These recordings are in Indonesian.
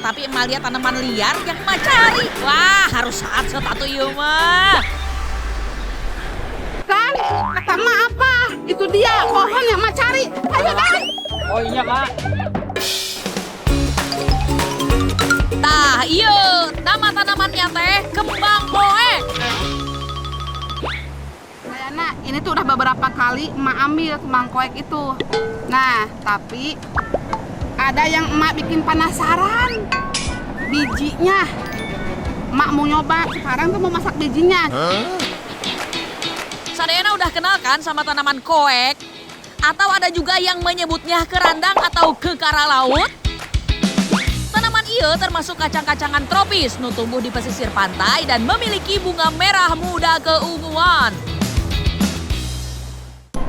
tapi emak lihat tanaman liar yang emak cari. Wah, harus saat atuh ieu mah. Dan, kata emak apa? Itu dia pohon yang emak cari. Ayo, Dan. Oh iya, Mak. Tah, iya, nama tanamannya teh kembang koek. Sayana, ini tuh udah beberapa kali emak ambil kembang koek itu. Nah, tapi ada yang emak bikin penasaran. Bijinya. Emak mau nyoba, sekarang tuh mau masak bijinya. Sadayana udah kenal kan sama tanaman koek? Atau ada juga yang menyebutnya kerandang atau kekara laut? Tanaman ieu termasuk kacang-kacangan tropis nu tumbuh di pesisir pantai dan memiliki bunga merah muda keunguan.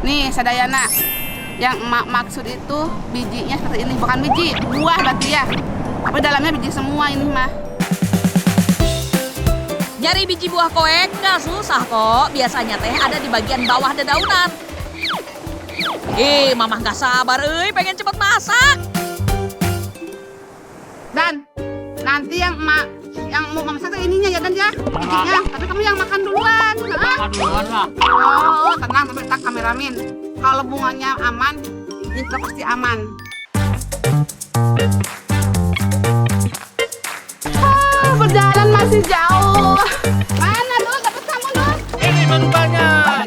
Nih, Sadayana. Yang emak maksud itu bijinya seperti ini. Bukan biji, buah berarti ya. Tapi dalamnya biji semua ini mah. Nyari biji buah koek nggak susah kok. Biasanya teh ada di bagian bawah dedaunan. Mamah nggak sabar, pengen cepet masak. Dan nanti yang mau masak ininya ya Dan ya, bijinya. Tapi kamu yang makan duluan. Makan duluan lah. Oh, tenang, tapi tak kameramin. Kalau bunganya aman, itu pasti aman. Berjalan masih jauh. Mana Dul? Dapat kamu Dul? Ini baru banyak.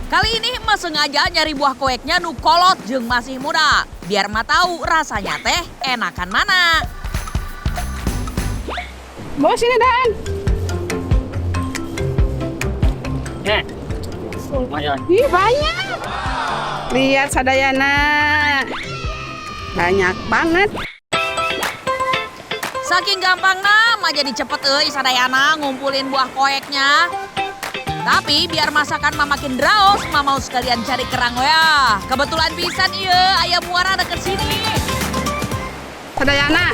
Kali ini emak sengaja nyari buah koeknya nu kolot jeung masih muda. Biar emak tahu rasanya teh enakan mana. Bawa sini Dan. Lumayan. Ih, banyak. Lihat Sadayana. Banyak banget. Saking gampangna emak jadi cepet Sadayana ngumpulin buah koeknya. Tapi biar masakan mah makin draos, emak mau sekalian cari kerang ya. Kebetulan pisan aya muara deket sini. Sadayana,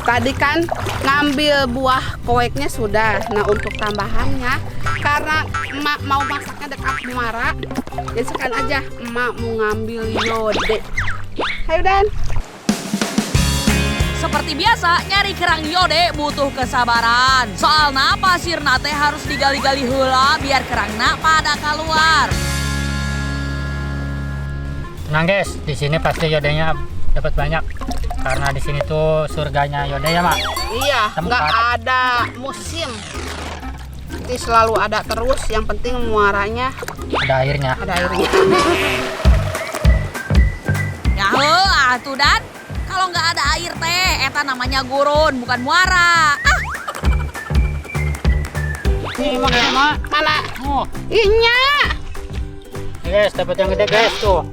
tadi kan ngambil buah koeknya sudah. Nah, untuk tambahannya, karena emak mau masaknya dekat muara, jadi sekalian aja emak mau ngambil yode. Ayo Dan. Seperti biasa, nyari kerang yode butuh kesabaran. Soalnya pasirna teh harus digali-gali heula biar kerangna pada keluar. Tenang guys, di sini pasti yodenya dapat banyak. Karena di sini tuh surganya yode ya, Mak. Iya, Tempat. nggak ada musim. Nanti selalu ada terus, yang penting muaranya Ada airnya. ada airnya. Ya atuh Dan, kalau nggak ada air teh, eta namanya gurun, bukan muara. Ini Mak. Mana? Oh, Inya. ini guys, dapat yang gede guys tuh.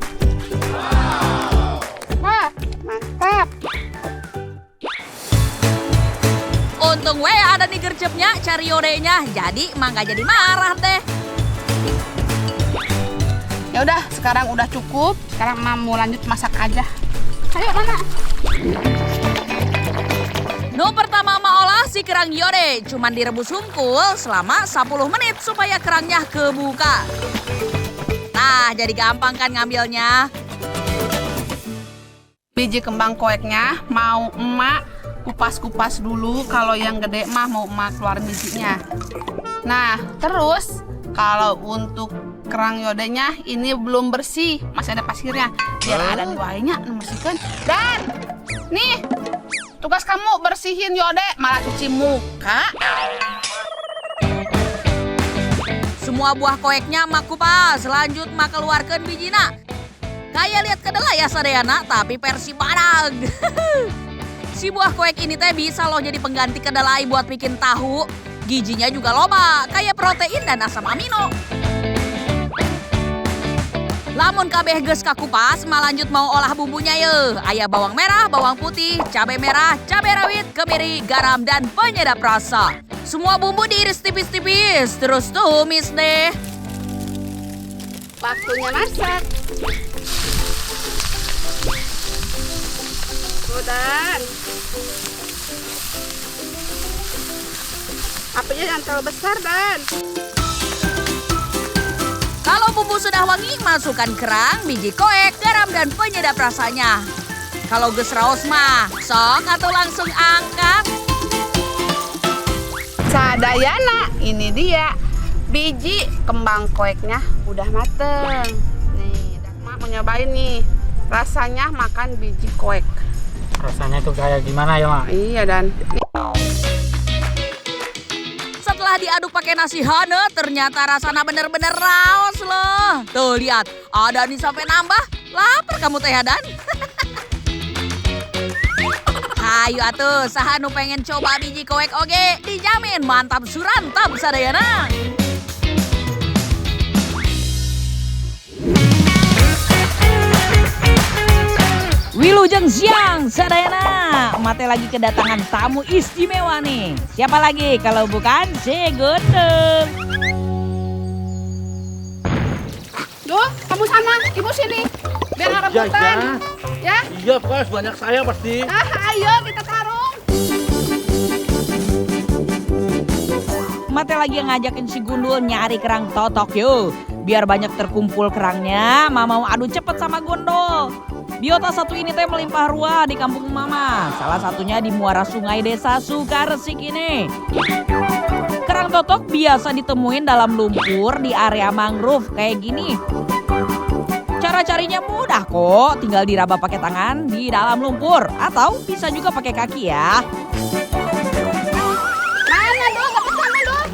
Wah, mantap. Untung we ada nih gercepnya cari yodenya, jadi emang nggak jadi marah deh. Ya udah, sekarang udah cukup. Sekarang Mama mau lanjut masak aja. Ayo, Nana. Nu pertama mah olah si kerang yode, cuman direbus hungkul selama 10 menit supaya kerangnya kebuka. Nah, jadi gampang kan ngambilnya. Biji kembang koeknya mau emak kupas-kupas dulu. Kalau yang gede mah mau emak keluarin bijinya. Nah, terus kalau untuk kerang yodenya ini belum bersih, masih ada pasirnya. Biar ada duanya membersihkan. Dan nih, tugas kamu bersihin yode, malah cuci muka. Semua buah koeknya mak kupas, lanjut mak keluarkan bijina. Kayak lihat kedelai ya Sadayana, tapi versi badag. Si buah koek ini teh bisa loh jadi pengganti kedelai buat bikin tahu. Gizinya juga loba, kayak protein dan asam amino. Lamun kabeh geus kakupas, lanjut mau olah bumbunya ye. Aya bawang merah, bawang putih, cabai merah, cabai rawit, kemiri, garam, dan penyedap rasa. Semua bumbu diiris tipis-tipis, terus tumis deh. Waktunya masak. Udah. Apinya jangan terlalu besar, Dan. Kalau bumbu sudah wangi, masukkan kerang, biji koek, garam, dan penyedap rasanya. Kalau geus raos mah, sok atau langsung angkat. Sadayana, ini dia biji kembang koeknya udah mateng. Nih, dan Mak mau nyobain nih. Rasanya makan biji koek. Rasanya tuh kayak gimana ya, Mak? Iya, dan Setelah diaduk pakai nasi hane, ternyata rasanya bener-bener raos loh. Tuh lihat, ada nih sampai nambah. Lapar kamu teh Dan. Hayu atuh, saha nu pengen coba biji koek oge, dijamin mantap surantap sadayana. Wilujeng siang sadayana, mate lagi kedatangan tamu istimewa nih. Siapa lagi kalau bukan si Gundul. Duh, kamu sana, ibu sini. Biar nggak rebutan. Ya? Iya, Bos, banyak saya pasti. Ayo kita tarung. Mate lagi ngajakin si Gundul nyari kerang totok yuk. Biar banyak terkumpul kerangnya, Mama mau adu cepet sama Gundul. Biota satu ini teh melimpah ruah di kampung Mama. Salah satunya di muara sungai desa Sukaresik ini. Kerang totok biasa ditemuin dalam lumpur di area mangrove kayak gini. Cara carinya mudah kok, tinggal diraba pakai tangan di dalam lumpur. Atau bisa juga pakai kaki ya. Mana Duh? Dapat sana Duh?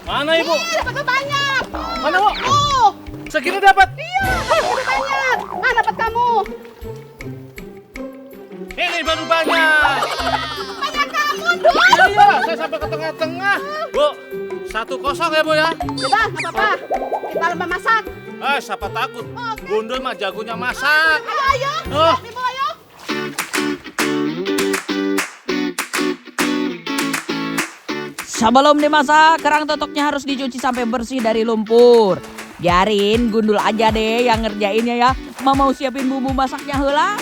Mana, Ibu? Iya, dapat banyak. Mana, Bu? Oh, Segini dapat. iya, dapat banyak. Mana dapat kamu? Ini baru banyak. Banyak kamu Duh. Iya, saya sampai ke tengah-tengah. Bu, 1-0 ya, Bu ya? Udah, nggak apa-apa. Kita lomba masak. Siapa takut? Gundul mah jagonya masak. Ayo, Oh. Ibu ayo. Sebelum dimasak, kerang totoknya harus dicuci sampai bersih dari lumpur. Biarin Gundul aja deh yang ngerjainnya ya. Mau siapin bumbu masaknya heula.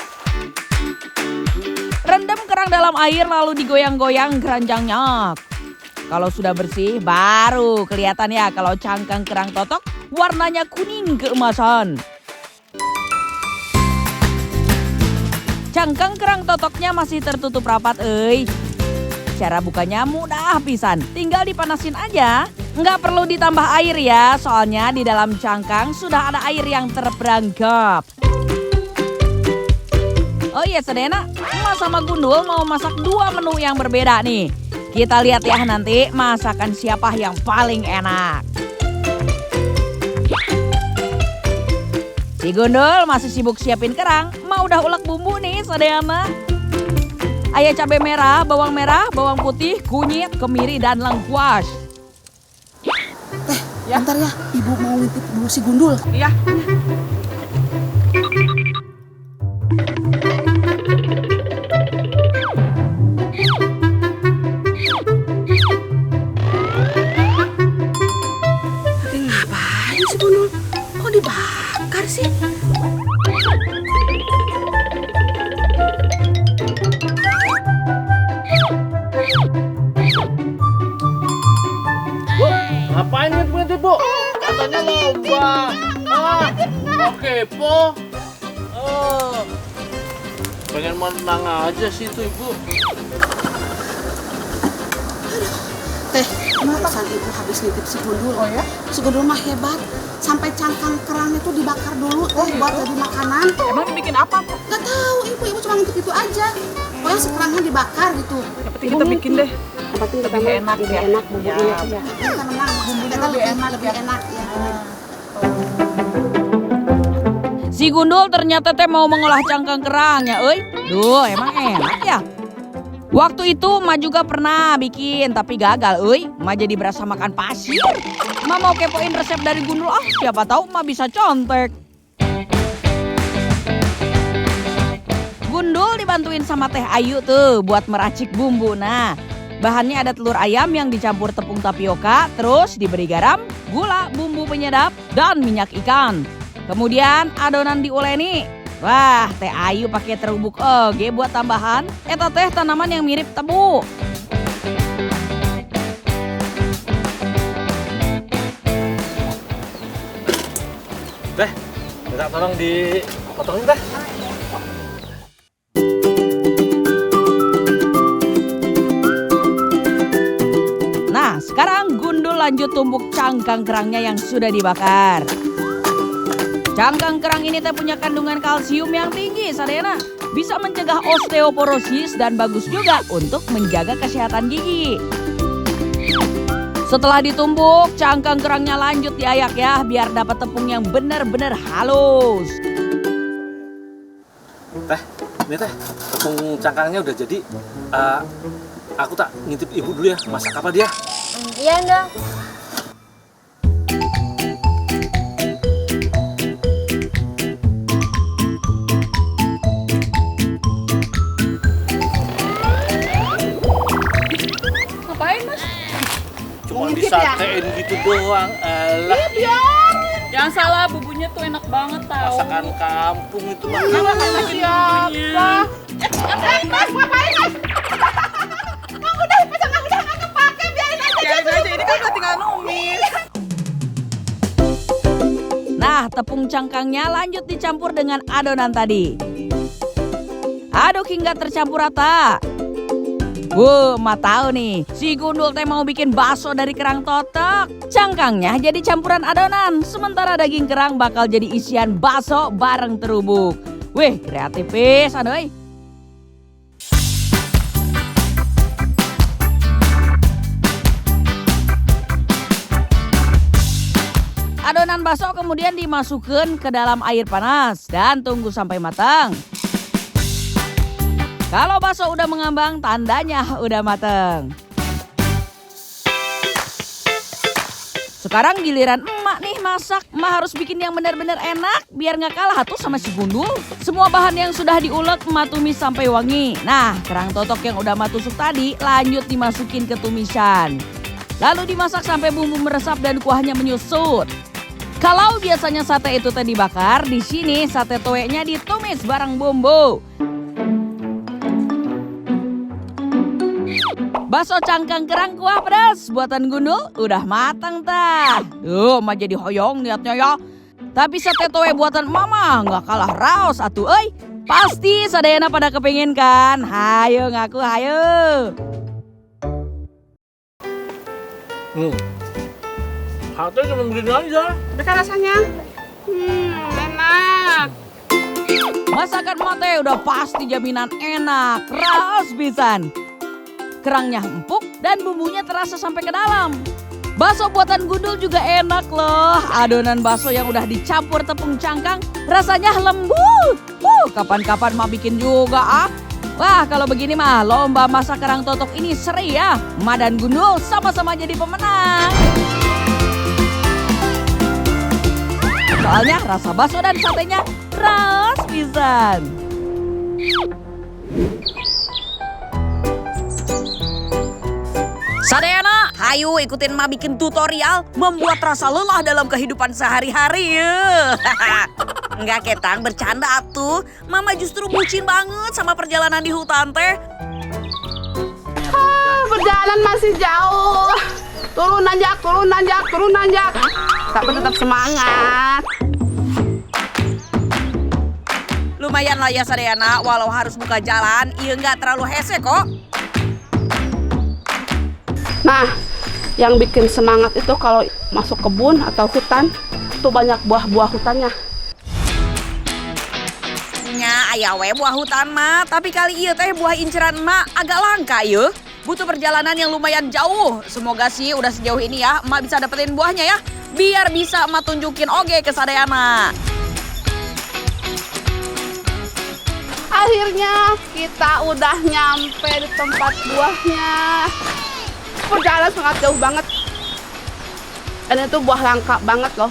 Rendam kerang dalam air lalu digoyang-goyang keranjangnya. Kalau sudah bersih, baru kelihatan ya kalau cangkang kerang totok warnanya kuning keemasan. Cangkang kerang totoknya masih tertutup rapat, Cara bukanya mudah pisan, tinggal dipanasin aja. Nggak perlu ditambah air ya, soalnya di dalam cangkang sudah ada air yang terperangkap. Oh iya Sedena, Emak sama Gundul mau masak 2 menu yang berbeda nih. Kita lihat ya nanti masakan siapa yang paling enak. Si Gundul masih sibuk siapin kerang, mau udah ulek bumbu nih Sedena. Aya cabai merah, bawang putih, kunyit, kemiri, dan lengkuas. Bentar ya, Ibu mau ngintip dulu si Gundul. Iya. Ngapain si Gundul? Kok dibakar sih? Bu, ngapain ngintip, Bu? Katanya lomba. Oke, Po. Pengen menang aja sih itu, Ibu. Kenapa? Ibu habis nitip si Gundul. Oh ya? Si Gundul mah hebat. Sampai cangkang kerangnya tuh dibakar dulu buat jadi makanan. Emang dibikin apa? Gak tahu, ibu cuma ngintip itu aja. Pokoknya si kerangnya dibakar gitu. Yang penting kita bikin deh. Yang penting Lebih enak ya. enak bumbunya. Ya. Ya. Kita menang, bumbunya lebih enak ya. Si Gundul ternyata teh mau mengolah cangkang kerang ya, Duh, emang enak ya. Waktu itu Emak juga pernah bikin tapi gagal, Emak jadi berasa makan pasir. Emak mau kepoin resep dari Gundul, siapa tahu Emak bisa contek. Gundul dibantuin sama Teh Ayu tuh buat meracik bumbu. Nah, bahannya ada telur ayam yang dicampur tepung tapioka, terus diberi garam, gula, bumbu penyedap, dan minyak ikan. Kemudian adonan diuleni. Wah, Teh Ayu pakai terubuk oge buat tambahan. Eta teh tanaman yang mirip tebu. minta tolong dipotongin teh. Nah, sekarang Gundul lanjut tumbuk cangkang kerangnya yang sudah dibakar. Cangkang kerang ini teh punya kandungan kalsium yang tinggi, Sadayana. Bisa mencegah osteoporosis dan bagus juga untuk menjaga kesehatan gigi. Setelah ditumbuk, cangkang kerangnya lanjut diayak ya, biar dapat tepung yang benar-benar halus. Teh, ini teh tepung cangkangnya udah jadi. Aku tak ngintip ibu dulu ya, masak apa dia? Iya dong. Ngapain, Mas? Cuma disatein gitu doang. Alah, Jangan salah, bumbunya tuh enak banget tau. masakan kampung itu mah. Siapa? Mas, ngapain Mas? Biarin aja, ini kan udah tinggal numis. Nah, tepung cangkangnya lanjut dicampur dengan adonan tadi. Aduk hingga tercampur rata. Emak tahu nih, si Gundul teh mau bikin bakso dari kerang totok. Cangkangnya jadi campuran adonan, sementara daging kerang bakal jadi isian bakso bareng terubuk. Wih, kreatif pisan euy. Adonan bakso kemudian dimasukkan ke dalam air panas dan tunggu sampai matang. Kalau bakso udah mengambang, tandanya udah matang. Sekarang giliran emak nih masak. Emak harus bikin yang benar-benar enak biar nggak kalah tuh sama si Gundul. Semua bahan yang sudah diulek emak tumis sampai wangi. Nah, kerang totok yang udah emak tusuk tadi lanjut dimasukin ke tumisan. Lalu dimasak sampai bumbu meresap dan kuahnya menyusut. Kalau biasanya sate itu tadi dibakar, di sini sate toeknya ditumis bareng bumbu. Bakso cangkang kerang kuah pedas buatan Gundul udah matang tah. Emak jadi hoyong liatnya ya. Tapi sate towe buatan mama nggak kalah raos atuh euy. Pasti sadayana pada kepengen kan? Hayo ngaku hayo. Sate cuma begini aja. Bagaimana rasanya? Enak. Masakan mate udah pasti jaminan enak, raos pisan. Kerangnya empuk dan bumbunya terasa sampai ke dalam. Bakso buatan Gundul juga enak loh. Adonan bakso yang udah dicampur tepung cangkang rasanya lembut. Kapan-kapan mah bikin juga ah. Wah, kalau begini mah lomba masak kerang totok ini seri ya. Ma dan Gundul sama-sama jadi pemenang. Soalnya rasa bakso dan satenya raos pisan. Sadayana, hayu ikutin Ma bikin tutorial membuat rasa lelah dalam kehidupan sehari-hari. Enggak ketang, bercanda atuh. Mama justru bucin banget sama perjalanan di hutan teh. Perjalanan masih jauh. Turun nanjak. Tapi tetap semangat. Lumayan lah ya Sadayana, walau harus buka jalan, iya nggak terlalu hese kok. Nah, yang bikin semangat itu kalau masuk kebun atau hutan, tuh banyak buah-buah hutannya. Nya aya we buah hutan mah, tapi kali ieu teh buah inceran emak agak langka yeuh. Butuh perjalanan yang lumayan jauh. Semoga sih udah sejauh ini ya emak bisa dapetin buahnya ya, biar bisa emak tunjukin oge ke Sadayana. Akhirnya kita udah nyampe di tempat buahnya. Perjalanan sangat jauh banget. Dan itu buah langka banget loh.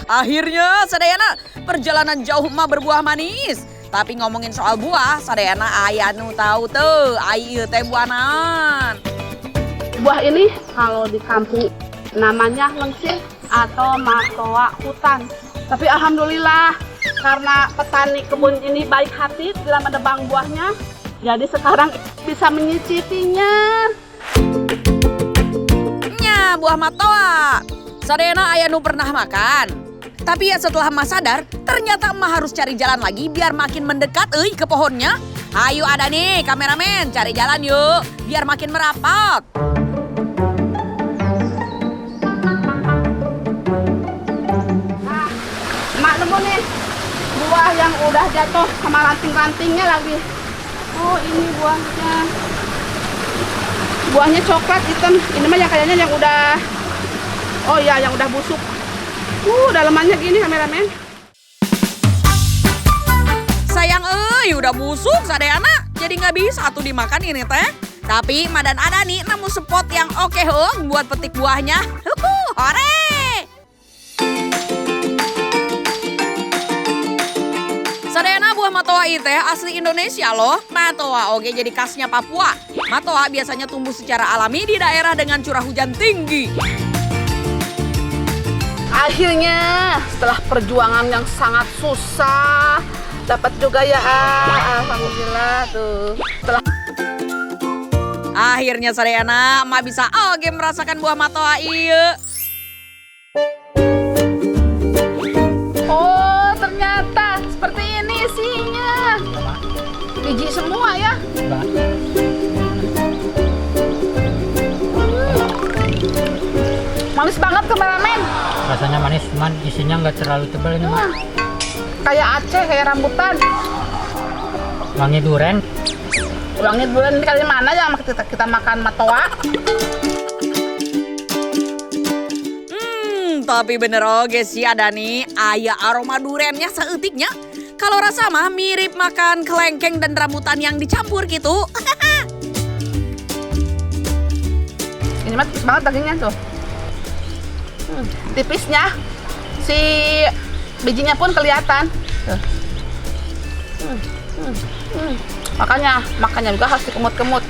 Akhirnya Sadayana perjalanan jauh emak berbuah manis. Tapi ngomongin soal buah, Sadayana aya nu tahu tuh, ieu teh buahan. Buah ini kalau di kampung namanya lengsir atau matoa hutan. Tapi alhamdulillah karena petani kebun ini baik hati dalam menebang buahnya, jadi sekarang bisa menyicipinya. Nya buah matoa. Sadayana aya nu pernah makan. Tapi ya setelah emak sadar, ternyata emak harus cari jalan lagi biar makin mendekat ke pohonnya. Ayo ada nih kameramen, cari jalan yuk biar makin merapat. Emak nemu nih buah yang udah jatuh sama ranting-rantingnya lagi. Oh ini buahnya. Buahnya coklat hitam. Ini mah yang kayaknya yang udah. Oh iya yang udah busuk. Dalemannya gini kameramen. Sayang udah busuk sadayana, jadi nggak bisa tuh dimakan ini teh. Tapi emak dan ada nih nemu spot yang oke buat petik buahnya. Hore! Sadayana buah matoa itu asli Indonesia loh. Matoa oke jadi khasnya Papua. Matoa biasanya tumbuh secara alami di daerah dengan curah hujan tinggi. Akhirnya setelah perjuangan yang sangat susah dapat juga ya. Alhamdulillah tuh. Akhirnya sadayana emak bisa merasakan buah matoa iya. Oh ternyata seperti ini isinya. Biji semua ya. Manis banget kameramen. Rasanya manis, cuman isinya nggak terlalu tebal ini, Mak. Kayak Aceh, kayak rambutan. Wangi duren. Wangi durian di kali mana ya kita makan matoa. Tapi bener oke sih ada nih aya aroma durennya seetiknya. Kalau rasa mah mirip makan kelengkeng dan rambutan yang dicampur gitu. Ini mah tipis banget dagingnya tuh. Tipisnya si bijinya pun kelihatan. Tuh. Makanya juga harus dikemut-kemut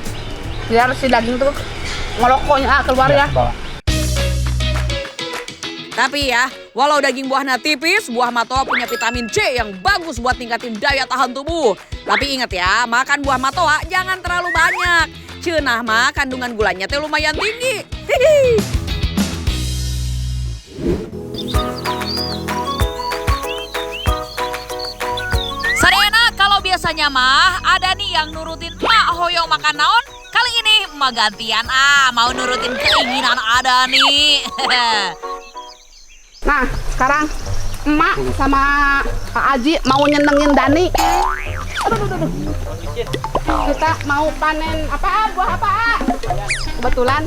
biar si daging tuh ngelokonya keluar ya. Bawa. Tapi ya, walau daging buahnya tipis, buah matoa punya vitamin C yang bagus buat ningkatin daya tahan tubuh. Tapi ingat ya, makan buah matoa jangan terlalu banyak. Cenah mah kandungan gulanya teh lumayan tinggi. Hihi. Sadayana kalau biasanya mah ada nih yang nurutin emak hoyong makan naon. Kali ini emak gantian mau nurutin keinginan ada nih. Nah, sekarang emak sama Pak Aji mau nyenengin Dani. Aduh. Kita mau panen buah apa? Kebetulan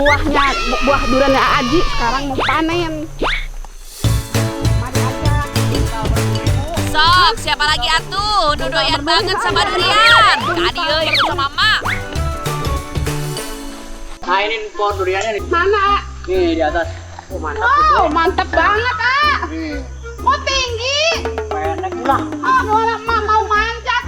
buah duriannya Aji sekarang mau panen. Mari aja. Sok, siapa lagi atuh? Doyan banget sama durian. Kadieu ikut sama emak. Nah ini pohon duriannya nih. Mana? Nih di atas. Oh, mantap. Wow, mantap banget, Oh, tinggi. Enak lah. Mau manjat,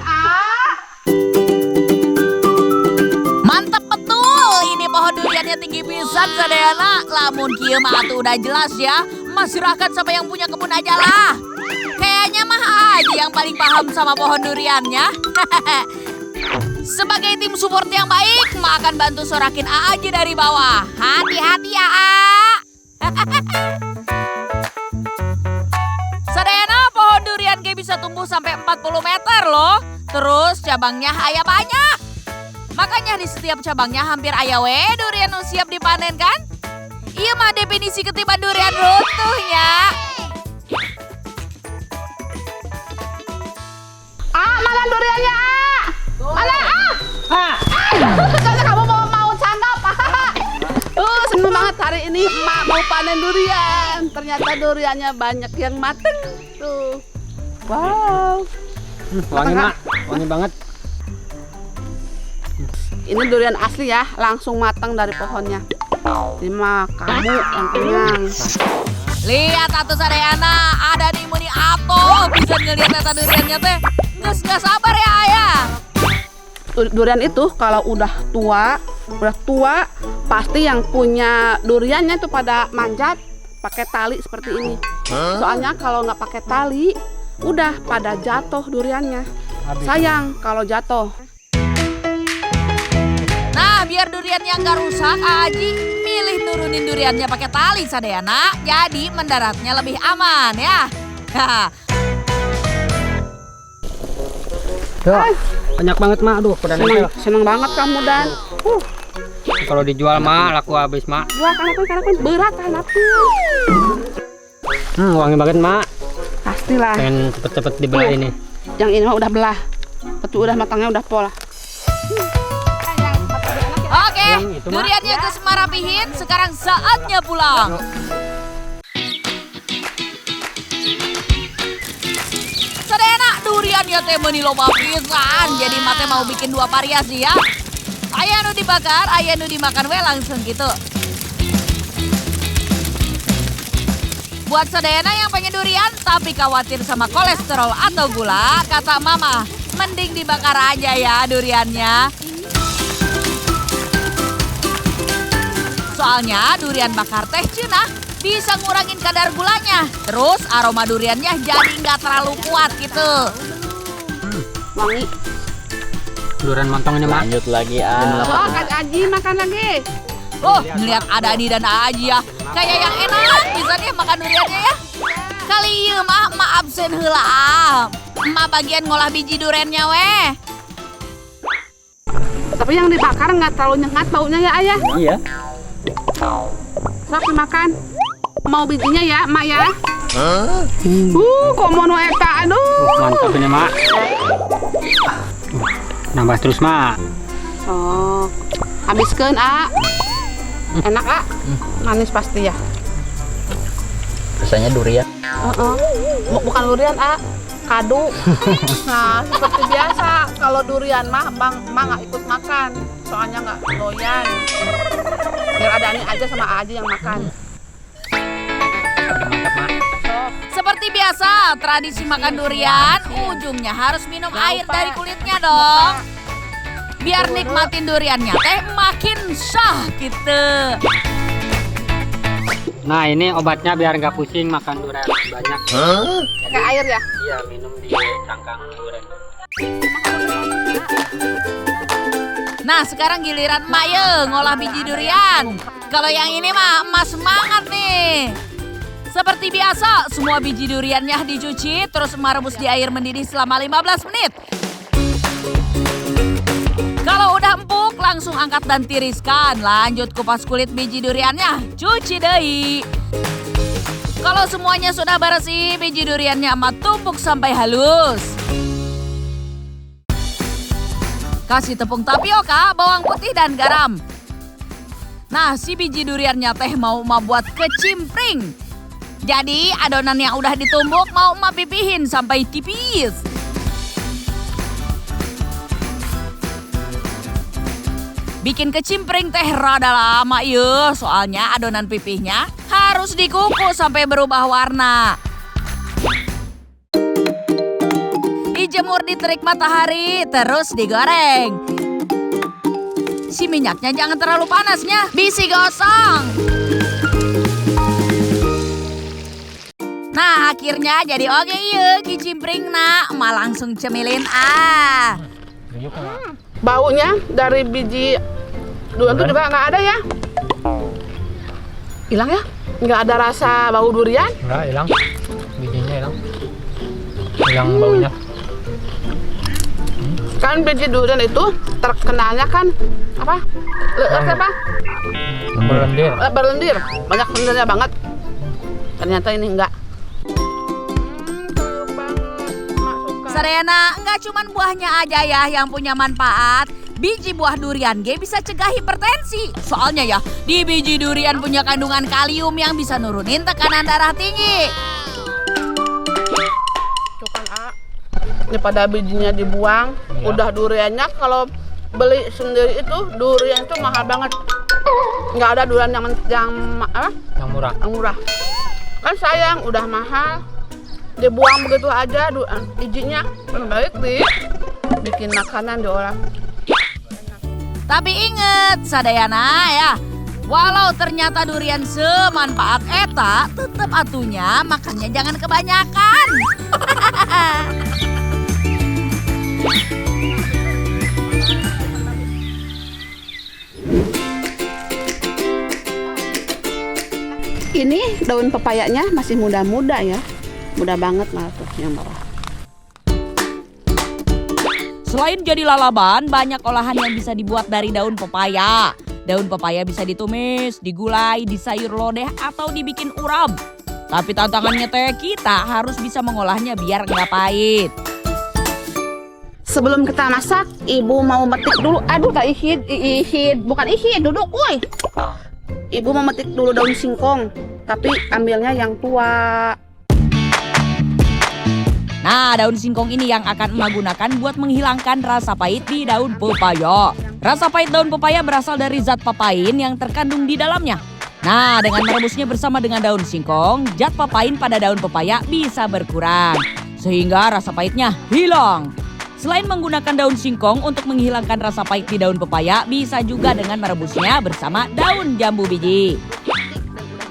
Mantap betul, ini pohon duriannya tinggi pisan sadayana. Lamun kieu mah atuh udah jelas ya, masyarakat sama yang punya kebun aja lah. Kayaknya mah Aji yang paling paham sama pohon duriannya. Sebagai tim support yang baik, Ma akan bantu sorakin Aji dari bawah. Hati-hati ya, Sadayana pohon durian ge bisa tumbuh sampai 40 meter loh. Terus cabangnya aya banyak. Makanya di setiap cabangnya hampir aya we durian nu siap dipanen kan? Iya mah definisi ketiban durian rutuhnya. Mana duriannya, Mana, Soalnya kamu mau canggap, seneng banget hari ini emak mau panen durian. Ternyata duriannya banyak yang mateng tuh. Wow. Wangi, Mak. Wangi banget. Ini durian asli ya, langsung matang dari pohonnya. Terima kamu yang kenyang. Lihat atuh sadayana, ada di muni ato bisa ngelihat eta duriannya teh. Geus gak sabar ya ayah. Durian itu kalau udah tua pasti yang punya duriannya tuh pada manjat pakai tali seperti ini. Soalnya kalau nggak pakai tali, udah pada jatuh duriannya. Sayang kalau jatuh. Nah, biar duriannya nggak rusak, Aji milih nurunin duriannya pakai tali Sadayana, jadi mendaratnya lebih aman ya. Banyak banget mak, aduh udah nempel. Seneng banget kamu Dan. Kalau dijual mak laku habis mak. Wah, karena berat anaknya. Wangi banget mak. Pastilah. Pengen cepet-cepet dibelah ini. Yang ini mah udah belah. Tapi udah matangnya udah pola. Oke, duriannya Gesma rapihin, sekarang saatnya pulang. Sadayana, duriannya teh meuni loba pisan, jadi mate mau bikin 2 variasi ya. Aya nu dibakar, aya nu dimakan we langsung gitu. Buat Sadayana yang pengen durian tapi khawatir sama kolesterol atau gula, kata mama, mending dibakar aja ya duriannya. Soalnya durian bakar teh cenah bisa ngurangin kadar gulanya. Terus aroma duriannya jadi nggak terlalu kuat gitu. Wangi. Durian montong ini mak. Lanjut lagi Oh, Kak Aji makan lagi. Oh, ngeliat ada Adi dan Aji ya. Kayak yang enak bisa nih makan duriannya ya. Kali iya mah absen heula. Emak bagian ngolah biji duriannya weh. Tapi yang dibakar nggak terlalu nyengat baunya ya ayah. Iya. Sok dimakan. Mau bijinya ya, Mak ya? Kok mono eta, aduh. Mantap ini mak. Nambah terus mak. Sok. Habiskeun, A. Enak, A. Manis pasti ya. Rasanya durian. Bukan durian, A. Kadu. Nah, seperti biasa. Kalau durian mah, Bang nggak ikut makan. Soalnya nggak doyan. Biar ada ini aja sama A aja yang makan. Mantap mak. Seperti biasa, tradisi makan durian, ujungnya harus minum air dari kulitnya dong. Biar nikmatin duriannya teh makin syah gitu. Nah ini obatnya biar nggak pusing makan durian banyak. Pakai air ya? Iya minum di cangkang durian. Nah sekarang giliran emak ye ngolah biji durian. Kalau yang ini mah emas semangat nih. Seperti biasa, semua biji duriannya dicuci, terus emak rebus di air mendidih selama 15 menit. Kalau udah empuk, langsung angkat dan tiriskan. Lanjut kupas kulit biji duriannya, cuci deui. Kalau semuanya sudah bersih, biji duriannya emak tumbuk sampai halus. Kasih tepung tapioka, bawang putih, dan garam. Nah, si biji duriannya teh mau emak buat kecimpring. Jadi adonan yang udah ditumbuk mau emak pipihin sampai tipis. Bikin kecimpring teh rada lama ya, soalnya adonan pipihnya harus dikukus sampai berubah warna. Dijemur di terik matahari, terus digoreng. Si minyaknya jangan terlalu panasnya, bisi gosong. Nah akhirnya jadi oke iya kicimpring nak, emak langsung cemilin ah. Baunya dari biji durian tuh juga nggak ada ya? Hilang ya? Nggak ada rasa bau durian? Enggak hilang. Bijinya hilang. Hilang baunya. Kan biji durian itu terkenalnya kan apa? Apa? Berlendir. Berlendir. Banyak lendirnya banget. Ternyata ini enggak. Sadayana, nggak cuman buahnya aja ya yang punya manfaat. Biji buah durian ge bisa cegah hipertensi. Soalnya ya, di biji durian punya kandungan kalium yang bisa nurunin tekanan darah tinggi. Tuh kan, A. Ini pada bijinya dibuang, udah duriannya kalau beli sendiri itu durian itu mahal banget. Nggak ada durian yang apa? Yang murah. Yang murah. Kan sayang, udah mahal. Dibuang begitu aja bijinya. Baik bikin makanan diolah. Tapi inget Sadayana ya, walau ternyata durian semanfaat eta, tetep atunya makannya jangan kebanyakan. Ini daun pepayanya masih muda-muda ya. Muda banget malah tuh yang bawah. Selain jadi lalaban, banyak olahan yang bisa dibuat dari daun pepaya. Daun pepaya bisa ditumis, digulai, di sayur lodeh, atau dibikin urap. Tapi tantangannya teh kita harus bisa mengolahnya biar nggak pahit. Sebelum kita masak, ibu mau metik dulu. Aduh, tak ihid. Bukan ihid, duduk, woi. Ibu mau metik dulu daun singkong, tapi ambilnya yang tua. Nah, daun singkong ini yang akan emak gunakan buat menghilangkan rasa pahit di daun pepaya. Rasa pahit daun pepaya berasal dari zat papain yang terkandung di dalamnya. Nah, dengan merebusnya bersama dengan daun singkong, zat papain pada daun pepaya bisa berkurang. Sehingga rasa pahitnya hilang. Selain menggunakan daun singkong untuk menghilangkan rasa pahit di daun pepaya, bisa juga dengan merebusnya bersama daun jambu biji.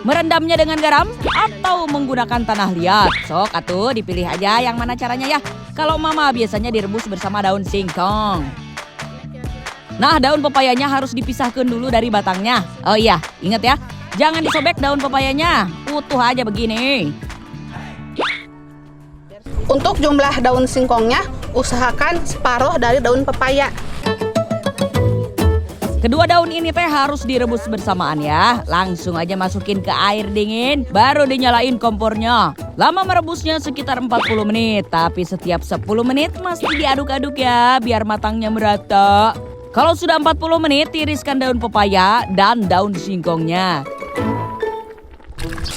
Merendamnya dengan garam atau menggunakan tanah liat. Sok atuh dipilih aja yang mana caranya ya. Kalau mama biasanya direbus bersama daun singkong. Nah, daun pepayanya harus dipisahkan dulu dari batangnya. Oh iya, ingat ya. Jangan disobek daun pepayanya. Utuh aja begini. Untuk jumlah daun singkongnya, usahakan separuh dari daun pepaya. Kedua daun ini teh harus direbus bersamaan ya. Langsung aja masukin ke air dingin, baru dinyalain kompornya. Lama merebusnya sekitar 40 menit, tapi setiap 10 menit mesti diaduk-aduk ya, biar matangnya merata. Kalau sudah 40 menit, tiriskan daun pepaya dan daun singkongnya.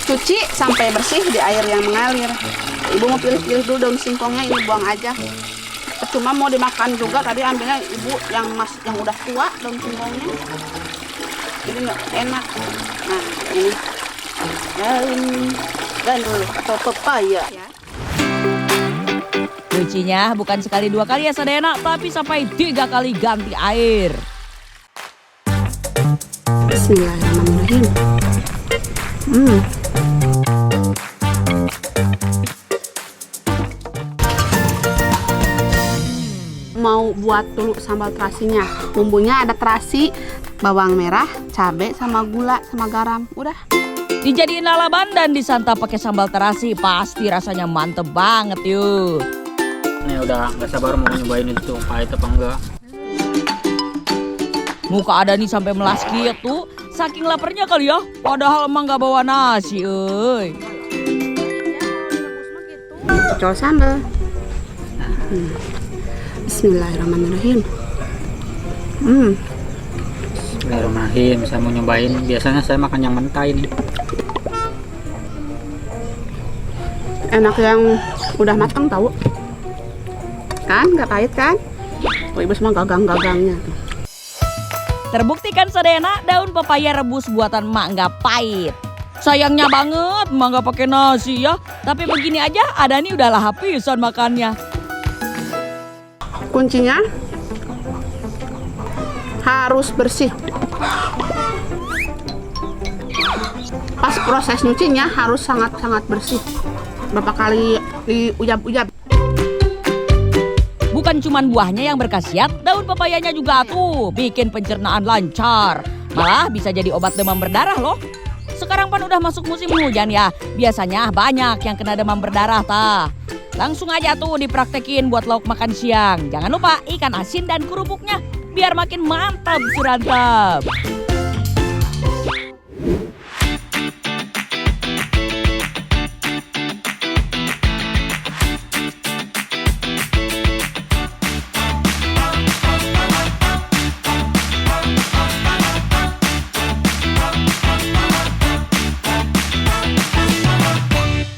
Cuci sampai bersih di air yang mengalir. Ibu mau pilih-pilih dulu daun singkongnya, ini buang aja. Cuma mau dimakan juga, tadi ambilnya ibu yang udah tua daun singkongnya. Jadi nggak enak. Nah, ini daun dulu atau pepaya ya. Cucinya bukan sekali 2 kali ya Sadayana, tapi sampai 3 kali ganti air. Bismillahirrahmanirrahim. Mau buat dulu sambal terasinya. Bumbunya ada terasi, bawang merah, cabai, sama gula, sama garam. Udah. Dijadiin lalaban dan disantap pakai sambal terasi, pasti rasanya mantep banget yuk. Ini udah nggak sabar mau nyobain itu pahit apa enggak. Muka ada nih sampai melas gitu, saking laparnya kali ya. Padahal emang nggak bawa nasi, euy. Cocol sambal. Bismillahirrahmanirrahim. Bismillahirrahmanirrahim. Saya mau nyobain. Biasanya saya makan yang mentah ini. Enak yang udah matang tahu. Kan nggak pahit kan? Oh, ibu semua gagang-gagangnya tuh. Terbukti kan Sadayana, daun pepaya rebus buatan emak nggak pahit. Sayangnya banget emak nggak pakai nasi ya. Tapi begini aja Adani udah lahap pisan makannya. Kuncinya harus bersih. Pas proses nyucinya harus sangat-sangat bersih. Berapa kali diujab-ujab. Bukan cuman buahnya yang berkhasiat, daun pepayanya juga tuh bikin pencernaan lancar. Malah bisa jadi obat demam berdarah loh. Sekarang kan udah masuk musim hujan ya. Biasanya banyak yang kena demam berdarah tah. Langsung aja tuh dipraktekin buat lauk makan siang. Jangan lupa ikan asin dan kerupuknya biar makin mantap surantap.